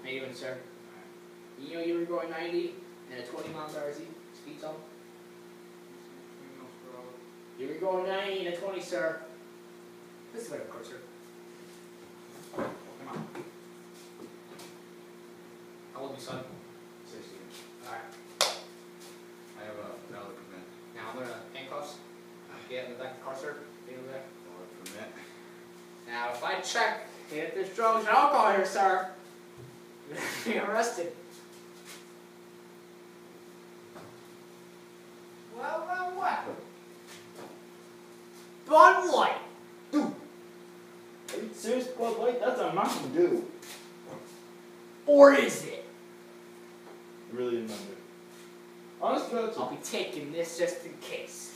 How you doing, sir? You know you were going 90 and a 20 miles per hour speed zone? You were going 90 and a 20, sir. This is better, of course, sir. Come on. How old are you, son? 16. Alright. I have a valid permit. Now I'm gonna handcuffs. Get in the back of the car, sir. Get over there. Valid permit. Now, if I check if there's drugs and alcohol here, sir, you're gonna be arrested. Well. Bud Light. Dude! Are you serious, Bud Light? That's a Mountain Dew. Or is it? Really remember. Honestly, that's I'll be taking this just in case.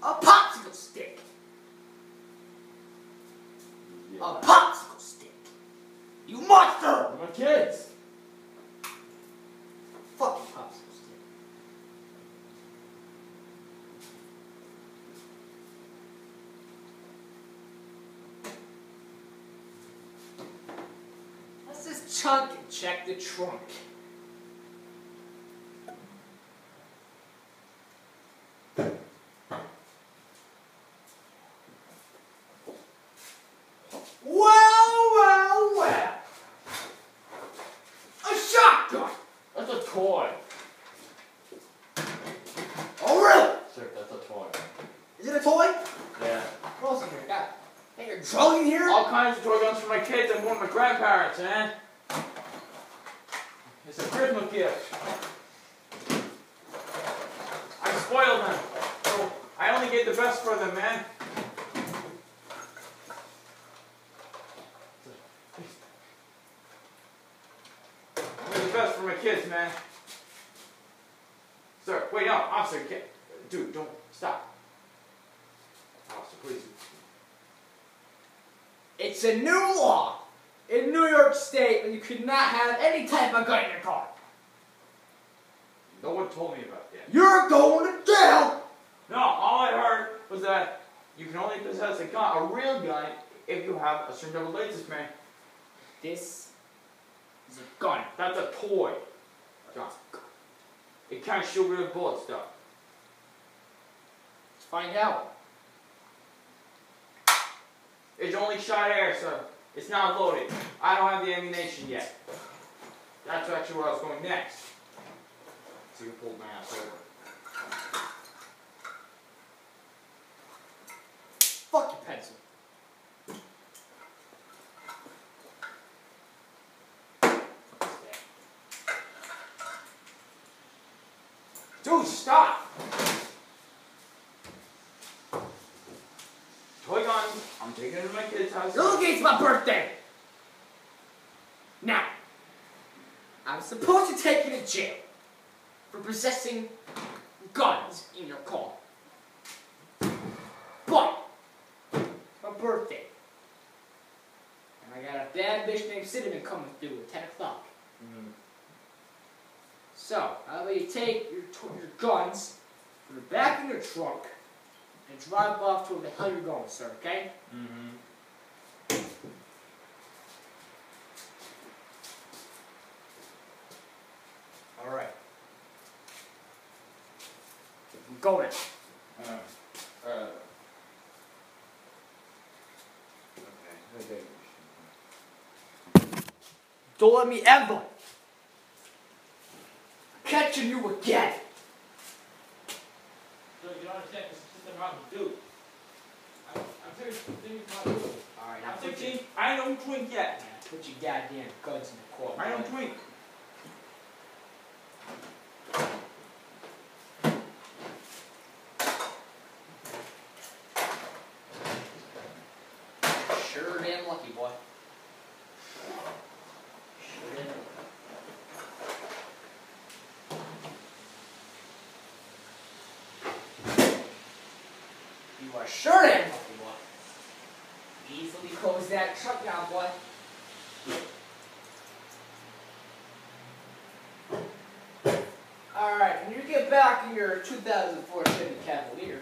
A popsicle stick. Yeah. A popsicle stick. You monster! My kids! Fucking popsicle stick. Let's just chunk and check the trunk. Well. A shotgun! That's a toy. Oh, really? Sir, that's a toy. Is it a toy? Yeah. What else in here? Got hey, you're drunk in here? All kinds of toy guns for my kids and one of my grandparents, man. It's a Christmas gift. I spoiled them. So I only get the best for them, man. Only the best for my kids, man. Sir, wait, no, officer, dude, don't stop. Officer, please. It's a new law in New York State that you could not have any type of gun in your car. No one told me about that. You're going to jail! No, all I heard was that you can only possess a gun, a real gun, if you have a certain level license, man. This is a gun. That's a toy. John. It can't shoot real bullets, though. Let's find out. It's only shot air, sir. It's not loaded. I don't have the ammunition yet. That's actually where I was going next. So you pulled my ass over. Fuck your pencil. Dude, stop! Toy gun. I'm taking it to my kid's house. Look, it's my birthday! Now, I'm supposed to take you to jail for possessing guns in your car. But, my birthday. And I got a bad bitch named Cinnamon coming through at 10 o'clock. So, how about you take your guns from the back of your trunk and drive off to where the hell you're going, sir, okay? Alright. I'm going. Okay. Don't let me ever catching you again. So you don't understand, this is just a Mountain Dew. I'm serious, Mountain Dew. Alright, I'm 16, I don't drink yet. put your goddamn guns in the car. I don't drink. Sure damn lucky, boy. Sure damn lucky. You are sure damn lucky, boy. Easily close that truck down, boy. Alright, when you get back in your 2004 Chevy Cavalier,